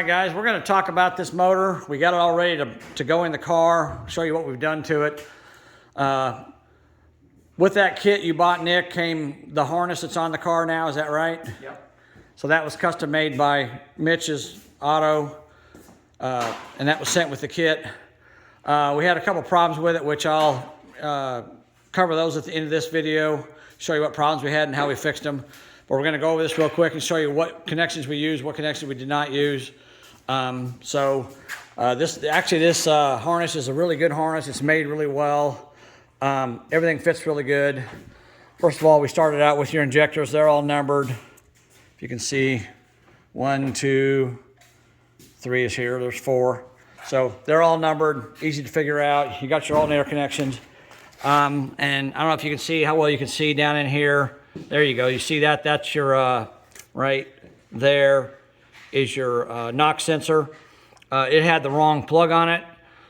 right, guys, we're going to talk about this motor. We got it all ready to go in the car, show you what we've done to it. With that kit you bought, Nick, came the harness that's on the car now, is that right? Yep. So that was custom made by Mitch's Auto, and that was sent with the kit. We had a couple problems with it, which I'll cover those at the end of this video, show you what problems we had and how we fixed them. But we're going to go over this real quick and show you what connections we used, what connections we did not use. This harness is a really good harness. It's made really well. Everything fits really good. First of all, we started out with your injectors. They're all numbered. If you can see, 1, 2, 3 is here. There's 4. So they're all numbered, easy to figure out. You got your alternator connections. And I don't know if you can see how well you can see down in here. There you go. You see that? That's your, right there is your knock sensor. It had the wrong plug on it.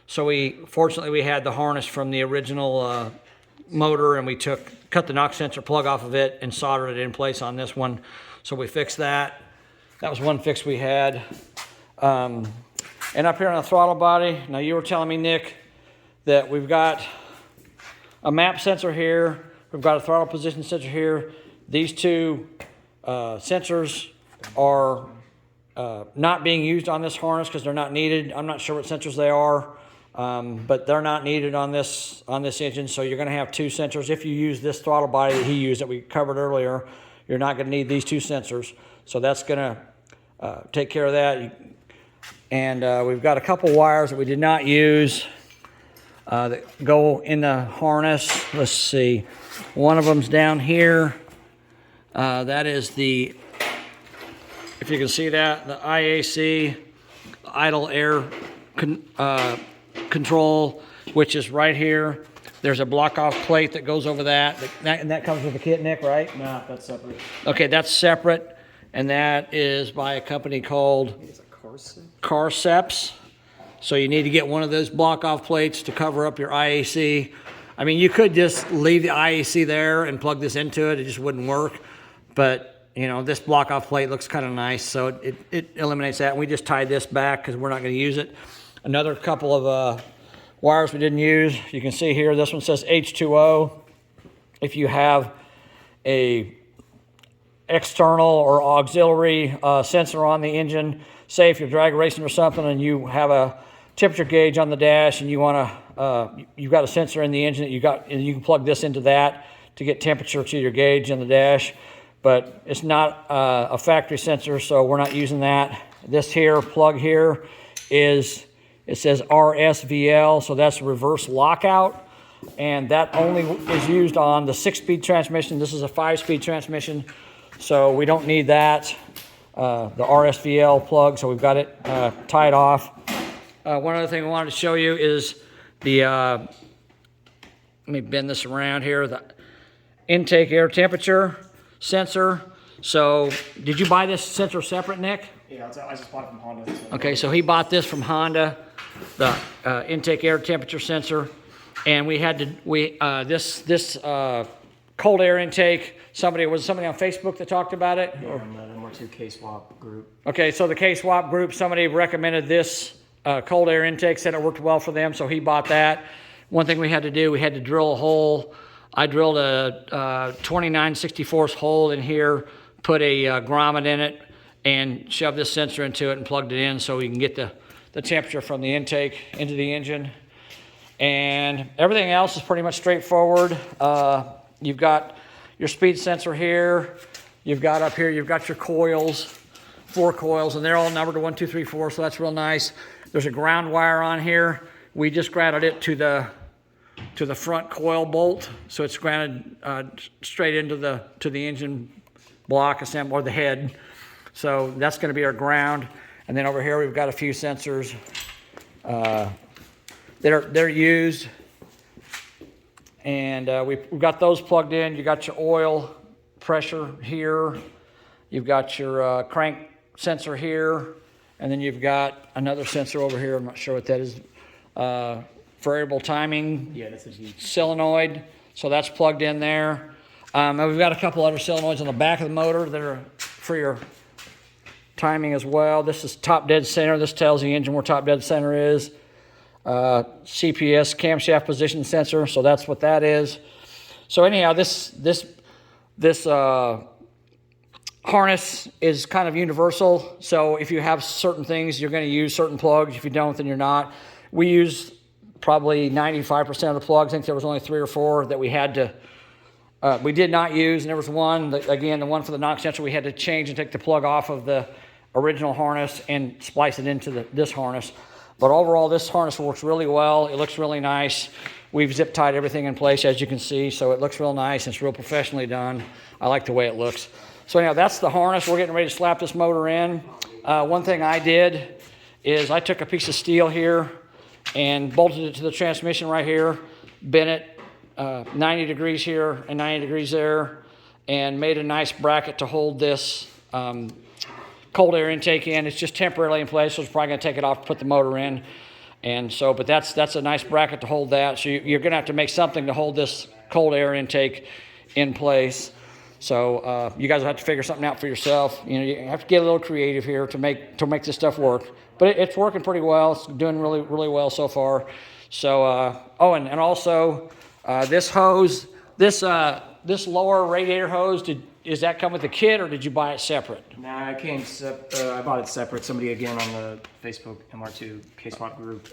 So fortunately we had the harness from the original motor, and we cut the knock sensor plug off of it and soldered it in place on this one. So we fixed that. That was one fix we had. And up here on the throttle body, now you were telling me, Nick, that we've got a map sensor here. We've got a throttle position sensor here. These two sensors are not being used on this harness because they're not needed. I'm not sure what sensors they are, but they're not needed on this engine. So you're going to have 2 sensors. If you use this throttle body that he used that we covered earlier, you're not going to need these 2 sensors. So that's going to take care of that. And we've got a couple wires that we did not use that go in the harness. Let's see. One of them's down here. That is the, if you can see that, the IAC, idle air control, which is right here. There's a block-off plate that goes over that. And that comes with the kit, Nick, right? No, that's separate. Okay, that's separate. And that is by a company called Carceps. So you need to get one of those block-off plates to cover up your IAC. I mean, you could just leave the IAC there and plug this into it. It just wouldn't work. But, you know, this block-off plate looks kind of nice, so it eliminates that. And we just tied this back because we're not going to use it. Another couple of wires we didn't use. You can see here, this one says H2O. If you have a external or auxiliary sensor on the engine, say if you're drag racing or something and you have a temperature gauge on the dash and you want to, you've got a sensor in the engine that and you can plug this into that to get temperature to your gauge on the dash. But it's not a factory sensor, so we're not using that. This here, plug here, it says RSVL, so that's reverse lockout. And that only is used on the 6-speed transmission. This is a 5-speed transmission, so we don't need that, the RSVL plug, so we've got it tied off. One other thing I wanted to show you is the, let me bend this around here, the intake air temperature sensor. So, did you buy this sensor separate, Nick? Yeah, I just bought it from Honda. So. Okay, so he bought this from Honda, the intake air temperature sensor, and we had to this cold air intake. Somebody on Facebook that talked about it. Yeah, from the MR2 K-swap group. Okay, so the K-swap group, somebody recommended this cold air intake, said it worked well for them, so he bought that. One thing we had to do, we had to drill a hole. I drilled a 29/64 hole in here, put a grommet in it, and shoved this sensor into it and plugged it in so we can get the temperature from the intake into the engine. And everything else is pretty much straightforward. You've got your speed sensor here. You've got up here, you've got your coils, 4 coils, and they're all numbered to 1, 2, 3, 4, so that's real nice. There's a ground wire on here. We just grounded it to the front coil bolt, so it's grounded straight into the engine block assembly, or the head. So that's going to be our ground. And then over here we've got a few sensors they're used, and we've got those plugged in. You got your oil pressure here. You've got your crank sensor here, and then you've got another sensor over here. I'm not sure what that is. Variable timing. Yeah, that's a huge solenoid. So that's plugged in there. And we've got a couple other solenoids on the back of the motor that are for your timing as well. This is top dead center. This tells the engine where top dead center is. CPS, camshaft position sensor, so that's what that is. So anyhow, this harness is kind of universal. So if you have certain things, you're going to use certain plugs. If you don't, then you're not. We use probably 95% of the plugs. I think there was only 3 or 4 that we had to, we did not use. And there was one, that, again, the one for the knock sensor, we had to change and take the plug off of the original harness and splice it into this harness. But overall, this harness works really well. It looks really nice. We've zip tied everything in place, as you can see, so it looks real nice. It's real professionally done. I like the way it looks. So anyhow, that's the harness. We're getting ready to slap this motor in. One thing I did is I took a piece of steel here and bolted it to the transmission right here, bent it 90 degrees here and 90 degrees there, and made a nice bracket to hold this cold air intake in. It's just temporarily in place, so it's probably going to take it off, put the motor in. And so, but that's a nice bracket to hold that. So you're going to have to make something to hold this cold air intake in place. So you guys will have to figure something out for yourself. You know, you have to get a little creative here to make this stuff work. But it's working pretty well. It's doing really, really well so far. So, oh, and also this hose, this lower radiator hose, is that come with the kit or did you buy it separate? Nah, I bought it separate. Somebody again on the Facebook MR2 K-Swap group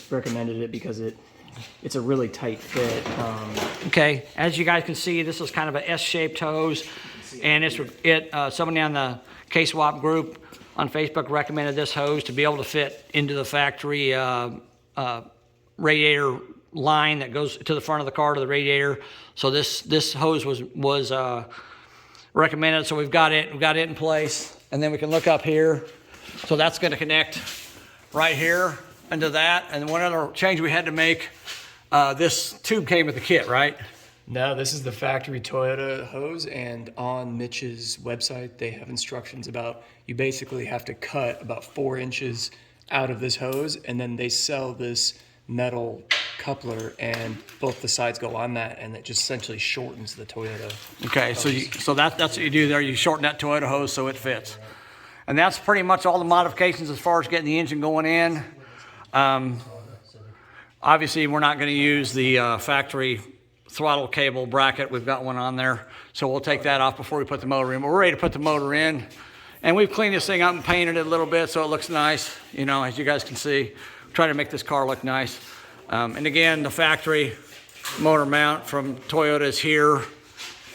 recommended it because it's a really tight fit. Okay, as you guys can see, this is kind of a S-shaped hose, and somebody on the K-Swap group on Facebook recommended this hose to be able to fit into the factory radiator line that goes to the front of the car to the radiator. So this hose was recommended. So we've got it in place, and then we can look up here. So that's going to connect right here into that. And one other change we had to make, this tube came with the kit, right? No, this is the factory Toyota hose, and on Mitch's website they have instructions about you basically have to cut about 4 inches out of this hose, and then they sell this metal coupler and both the sides go on that, and it just essentially shortens the Toyota Okay, hose. so that's what you do there. You shorten that Toyota hose so it fits. And that's pretty much all the modifications as far as getting the engine going in. Obviously, we're not going to use the factory throttle cable bracket. We've got one on there, so we'll take that off before we put the motor in. But we're ready to put the motor in. And we've cleaned this thing up and painted it a little bit so it looks nice, you know, as you guys can see. Trying to make this car look nice. And again, the factory motor mount from Toyota is here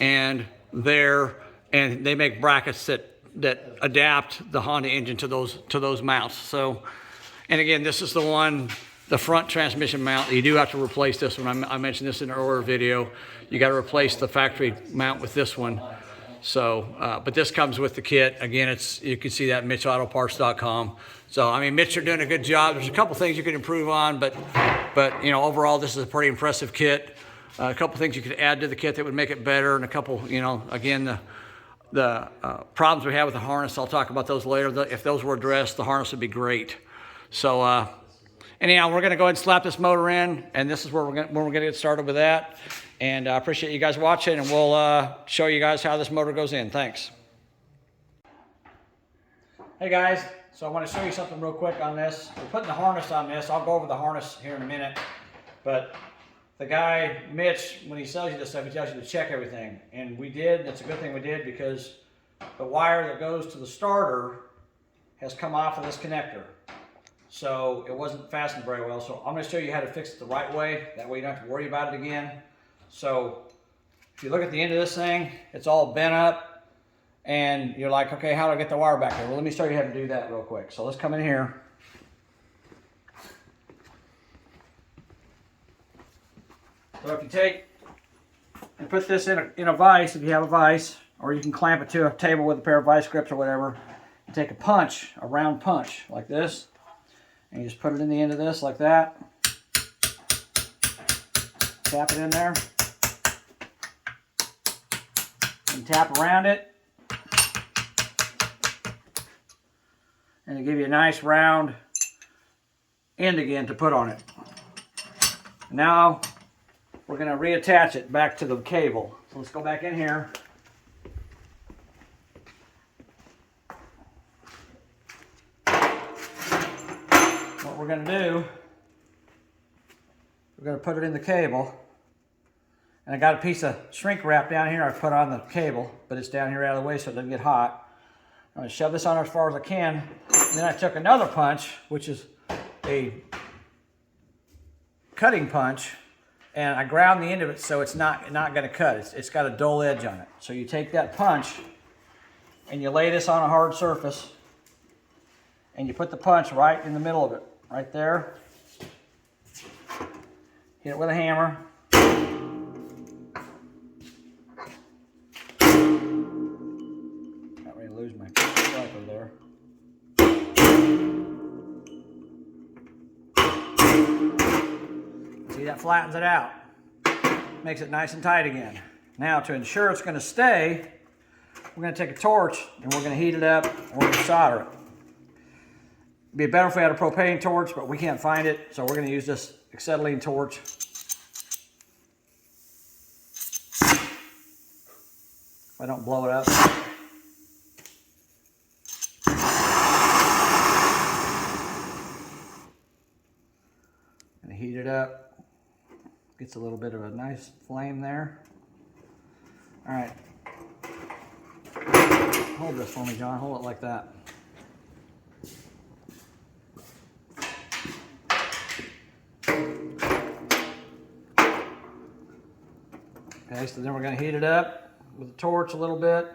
and there, and they make brackets that adapt the Honda engine to those mounts. So, and again, this is the front transmission mount. You do have to replace this one. I mentioned this in an earlier video. You got to replace the factory mount with this one. So, but this comes with the kit. Again, you can see that at MitchAutoParts.com. So, I mean, Mitch, you're doing a good job. There's a couple things you could improve on, but you know, overall, this is a pretty impressive kit. A couple things you could add to the kit that would make it better, and a couple, you know, again, the problems we have with the harness, I'll talk about those later. If those were addressed, the harness would be great. So, anyhow, we're going to go ahead and slap this motor in, and this is where we're going to get started with that. And I appreciate you guys watching, and we'll show you guys how this motor goes in. Thanks. Hey guys, so I want to show you something real quick on this. We're putting the harness on this. I'll go over the harness here in a minute. But the guy, Mitch, when he sells you this stuff, he tells you to check everything. And we did. That's a good thing we did, because the wire that goes to the starter has come off of this connector. So it wasn't fastened very well. So I'm going to show you how to fix it the right way. That way you don't have to worry about it again. So if you look at the end of this thing, it's all bent up, and you're like, okay, how do I get the wire back there? Well, let me show you how to do that real quick. So let's come in here. So if you take and put this in a vise, if you have a vise, or you can clamp it to a table with a pair of vice grips or whatever, you take a round punch like this, and you just put it in the end of this like that. Tap it in there. And tap around it. And it'll give you a nice round end again to put on it. Now we're going to reattach it back to the cable. So let's go back in here. we're going to do, we're going to put it in the cable. And I got a piece of shrink wrap down here I put on the cable, but it's down here out of the way so it doesn't get hot. I'm going to shove this on as far as I can. And then I took another punch, which is a cutting punch, and I ground the end of it so it's not going to cut. It's got a dull edge on it. So you take that punch and you lay this on a hard surface and you put the punch right in the middle of it, right there. Hit it with a hammer. Not ready to lose my striker there. See, that flattens it out. Makes it nice and tight again. Now, to ensure it's going to stay, we're going to take a torch and we're going to heat it up and we're going to solder it. It'd be better if we had a propane torch, but we can't find it, so we're going to use this acetylene torch. If I don't blow it up. And heat it up. Gets a little bit of a nice flame there. All right. Hold this for me, John. Hold it like that. Okay, so then we're going to heat it up with a torch a little bit.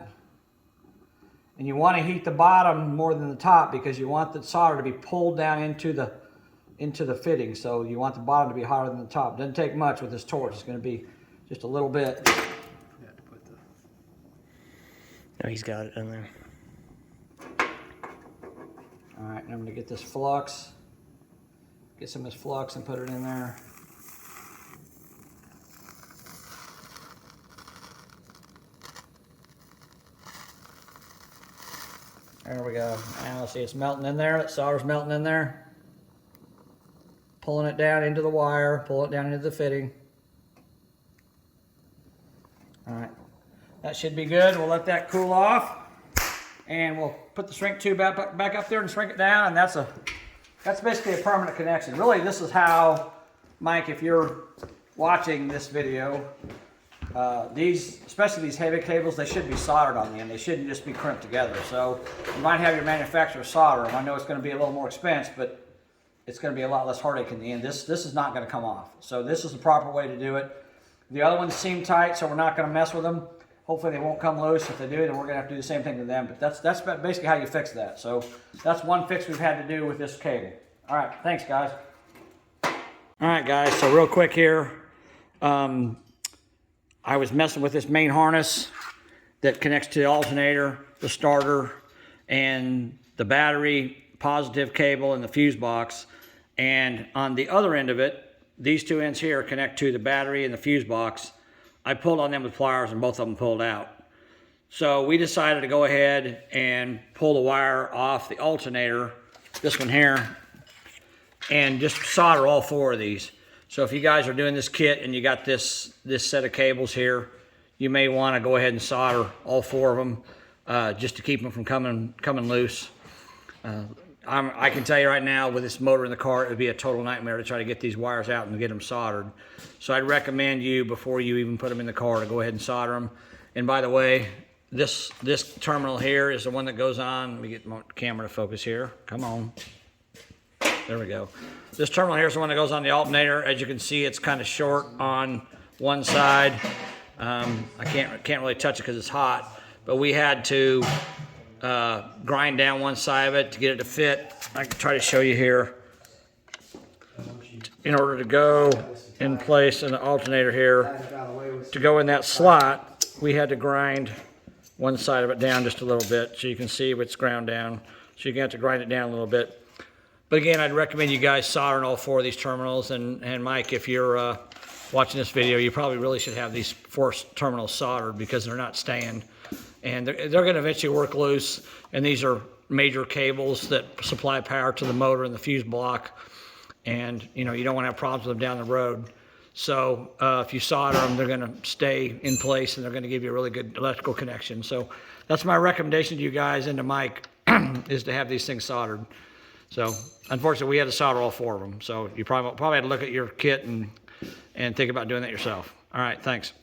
And you want to heat the bottom more than the top because you want the solder to be pulled down into the fitting. So you want the bottom to be hotter than the top. Doesn't take much with this torch. It's going to be just a little bit. Oh, he's got it in there. All right, and I'm going to get this flux. Get some of this flux and put it in there. There we go. Now see it's melting in there. That solder's melting in there. Pulling it down into the wire, pull it down into the fitting. All right, that should be good. We'll let that cool off, and we'll put the shrink tube back up there and shrink it down, and that's basically a permanent connection. Really, this is how, Mike, if you're watching this video, especially these heavy cables, they should be soldered on the end. They shouldn't just be crimped together. So you might have your manufacturer solder them. I know it's going to be a little more expense, but it's going to be a lot less heartache in the end. This is not going to come off. So this is the proper way to do it. The other ones seem tight, so we're not going to mess with them. Hopefully they won't come loose. If they do, then we're going to have to do the same thing to them. But that's basically how you fix that. So that's one fix we've had to do with this cable. All right, thanks, guys. All right, guys, so real quick here. I was messing with this main harness that connects to the alternator, the starter, and the battery, positive cable, and the fuse box. And on the other end of it, these two ends here connect to the battery and the fuse box. I pulled on them with pliers and both of them pulled out. So we decided to go ahead and pull the wire off the alternator, this one here, and just solder all four of these. So if you guys are doing this kit and you got this set of cables here, you may want to go ahead and solder all four of them just to keep them from coming loose. I can tell you right now, with this motor in the car, it would be a total nightmare to try to get these wires out and get them soldered. So I'd recommend you, before you even put them in the car, to go ahead and solder them. And by the way, this terminal here is the one that goes on. Let me get my camera to focus here. Come on. There we go. This terminal here is the one that goes on the alternator. As you can see, it's kind of short on one side. I can't really touch it because it's hot, but we had to grind down one side of it to get it to fit. I can try to show you here. In order to go in place in the alternator here, to go in that slot, we had to grind one side of it down just a little bit, so you can see it's ground down. So you're going to have to grind it down a little bit. But again, I'd recommend you guys soldering all four of these terminals. And Mike, if you're watching this video, you probably really should have these four terminals soldered because they're not staying. And they're going to eventually work loose. And these are major cables that supply power to the motor and the fuse block. And you don't want to have problems with them down the road. So if you solder them, they're going to stay in place and they're going to give you a really good electrical connection. So that's my recommendation to you guys and to Mike is to have these things soldered. So unfortunately, we had to solder all 4 of them. So you probably had to look at your kit and think about doing that yourself. All right, thanks.